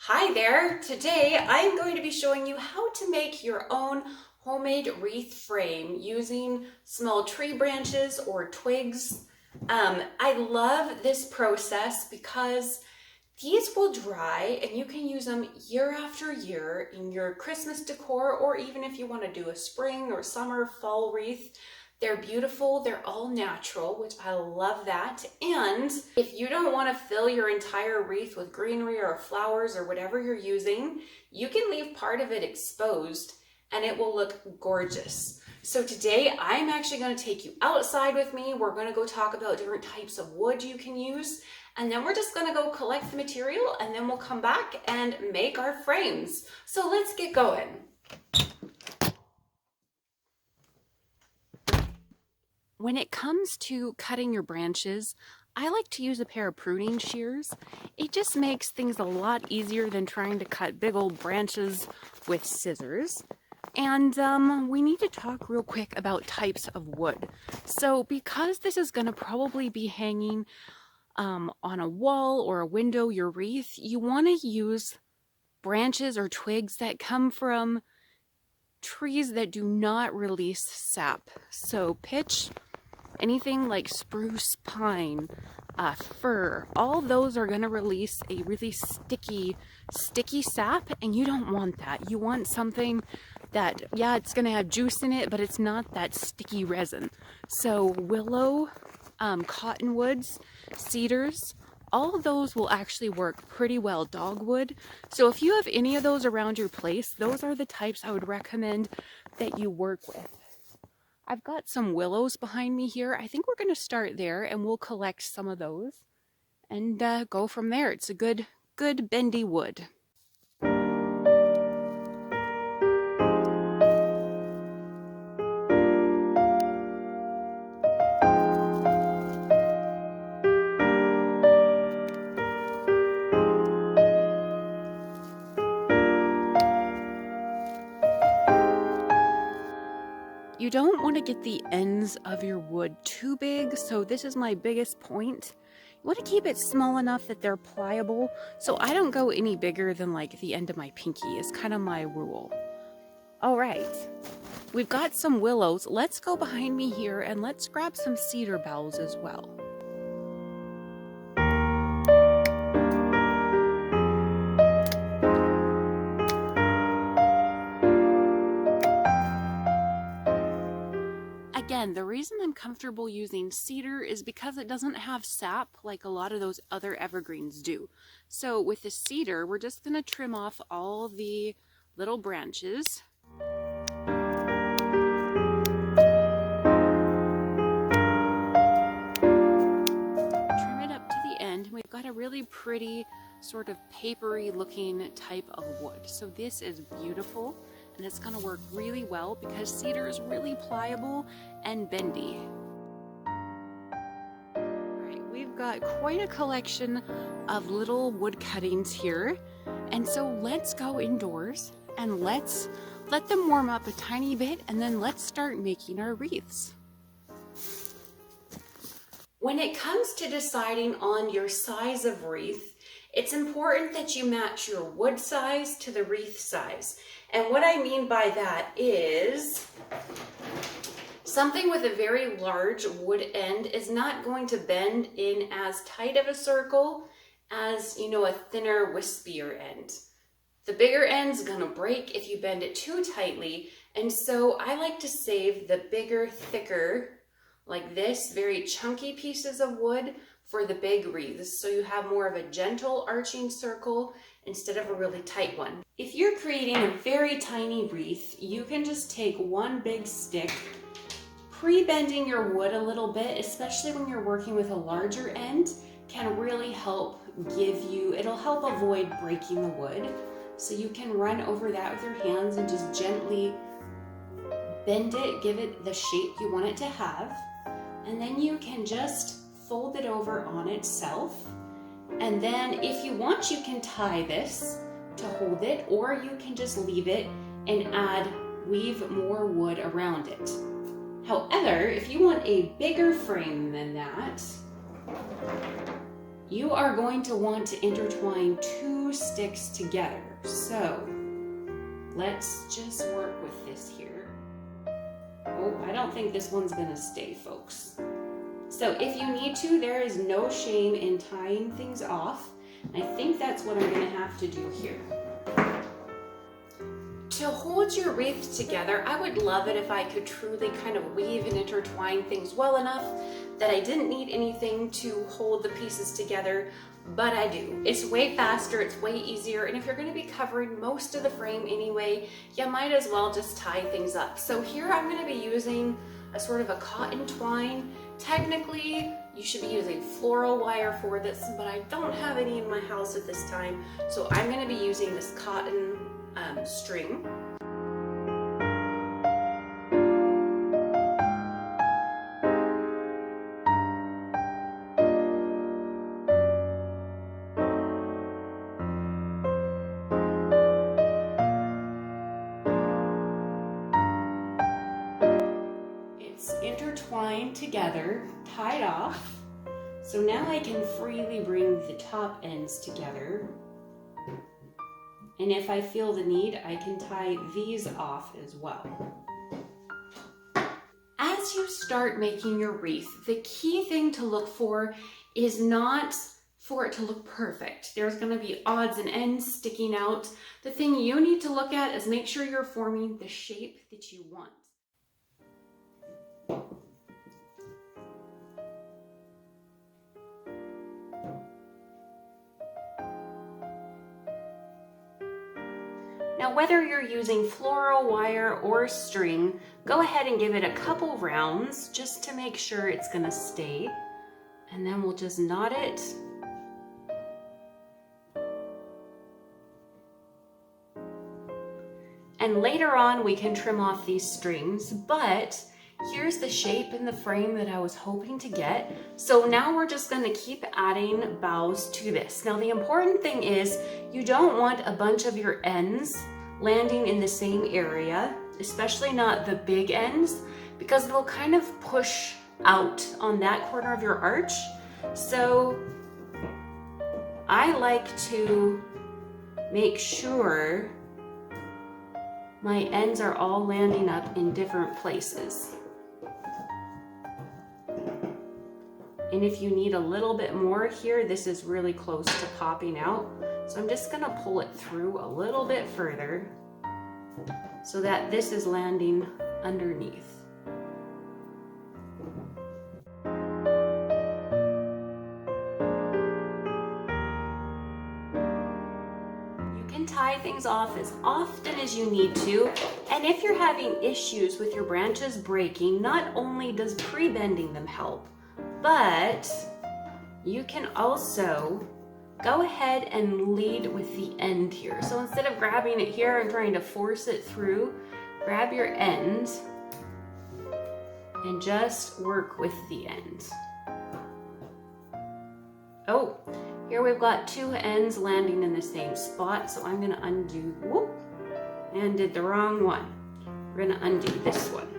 Hi there! Today I'm going to be showing you how to make your own homemade wreath frame using small tree branches or twigs. I love this process because these will dry and you can use them year after year in your Christmas decor, or even if you want to do a spring or summer fall wreath. They're beautiful, they're all natural, which I love that. And if you don't want to fill your entire wreath with greenery or flowers or whatever you're using, you can leave part of it exposed and it will look gorgeous. So today I'm actually going to take you outside with me. We're going to go talk about different types of wood you can use, and then we're just going to go collect the material, and then we'll come back and make our frames. So let's get going. When it comes to cutting your branches, I like to use a pair of pruning shears. It just makes things a lot easier than trying to cut big old branches with scissors. And we need to talk real quick about types of wood. So because this is going to probably be hanging on a wall or a window, your wreath, you want to use branches or twigs that come from trees that do not release sap. So pitch, anything like spruce, pine, fir, all those are going to release a really sticky sap, and you don't want that. You want something that, yeah, it's going to have juice in it, but it's not that sticky resin. So willow, cottonwoods, cedars, all of those will actually work pretty well. Dogwood. So if you have any of those around your place, those are the types I would recommend that you work with. I've got some willows behind me here. I think we're going to start there and we'll collect some of those and go from there. It's a good bendy wood. You don't want to get the ends of your wood too big, so this is my biggest point. You want to keep it small enough that they're pliable, so I don't go any bigger than like the end of my pinky is kind of my rule. All right, we've got some willows. Let's go behind me here and let's grab some cedar boughs as well. Again, the reason I'm comfortable using cedar is because it doesn't have sap like a lot of those other evergreens do. So with the cedar, we're just going to trim off all the little branches. Trim it up to the end. We've got a really pretty sort of papery looking type of wood. So this is beautiful. And it's going to work really well because cedar is really pliable and bendy. Alright, we've got quite a collection of little wood cuttings here. And so let's go indoors and let's let them warm up a tiny bit, and then let's start making our wreaths. When it comes to deciding on your size of wreath, it's important that you match your wood size to the wreath size. And what I mean by that is something with a very large wood end is not going to bend in as tight of a circle as, you know, a thinner, wispier end. The bigger end's gonna break if you bend it too tightly, and so I like to save the bigger, thicker, like this, very chunky pieces of wood for the big wreaths, so you have more of a gentle arching circle instead of a really tight one. If you're creating a very tiny wreath, you can just take one big stick, pre-bending your wood a little bit, especially when you're working with a larger end, can really help it'll help avoid breaking the wood. So you can run over that with your hands and just gently bend it, give it the shape you want it to have, and then you can just fold it over on itself. And then if you want, you can tie this to hold it, or you can just leave it and weave more wood around it. However, if you want a bigger frame than that, you are going to want to intertwine 2 sticks together. So let's just work with this here. Oh, I don't think this one's gonna stay, folks. So if you need to, there is no shame in tying things off. I think that's what I'm gonna have to do here. To hold your wreath together, I would love it if I could truly kind of weave and intertwine things well enough that I didn't need anything to hold the pieces together, but I do. It's way faster, it's way easier, and if you're gonna be covering most of the frame anyway, you might as well just tie things up. So here I'm gonna be using a sort of a cotton twine. Technically, you should be using floral wire for this, but I don't have any in my house at this time, so I'm gonna be using this cotton string. It's intertwined together, tied off. So now I can freely bring the top ends together. And if I feel the need, I can tie these off as well. As you start making your wreath, the key thing to look for is not for it to look perfect. There's gonna be odds and ends sticking out. The thing you need to look at is make sure you're forming the shape that you want. Now, whether you're using floral wire or string, go ahead and give it a couple rounds just to make sure it's gonna stay. And then we'll just knot it. And later on, we can trim off these strings, but here's the shape and the frame that I was hoping to get. So now we're just gonna keep adding boughs to this. Now the important thing is you don't want a bunch of your ends landing in the same area, especially not the big ends, because they'll kind of push out on that corner of your arch. So I like to make sure my ends are all landing up in different places. And if you need a little bit more here, this is really close to popping out. So I'm just gonna pull it through a little bit further so that this is landing underneath. You can tie things off as often as you need to. And if you're having issues with your branches breaking, not only does pre-bending them help, but you can also go ahead and lead with the end here. So instead of grabbing it here and trying to force it through, grab your end and just work with the end. Oh, here we've got 2 ends landing in the same spot, so I'm gonna undo, whoop, and did the wrong one. We're gonna undo this one.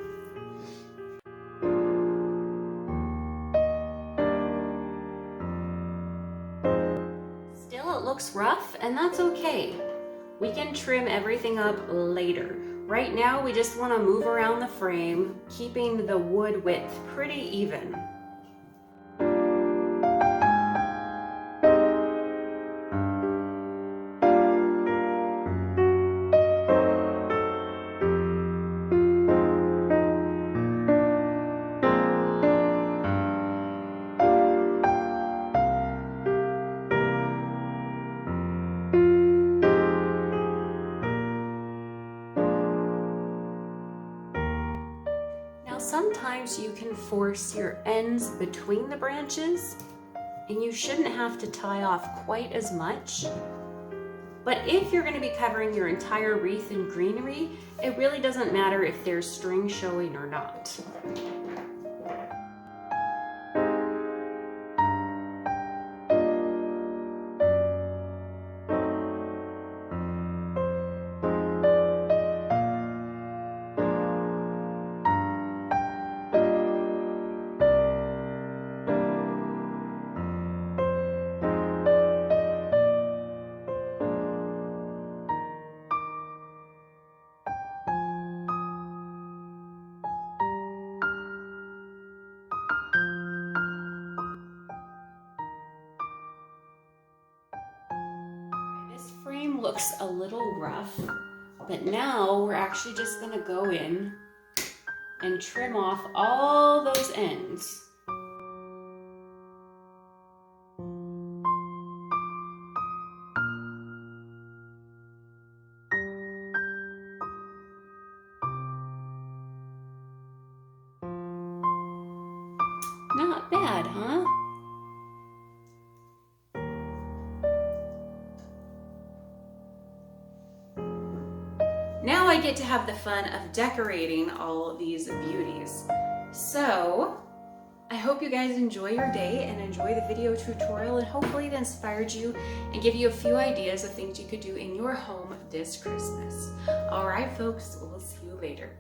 Looks rough, and that's okay. We can trim everything up later. Right now, we just want to move around the frame, keeping the wood width pretty even. Sometimes you can force your ends between the branches and you shouldn't have to tie off quite as much. But if you're going to be covering your entire wreath in greenery, it really doesn't matter if there's string showing or not. frame looks a little rough, but now we're actually just gonna go in and trim off all those ends. Not bad, huh? Now I get to have the fun of decorating all of these beauties. So I hope you guys enjoy your day and enjoy the video tutorial, and hopefully it inspired you and give you a few ideas of things you could do in your home this Christmas. All right, folks, we'll see you later.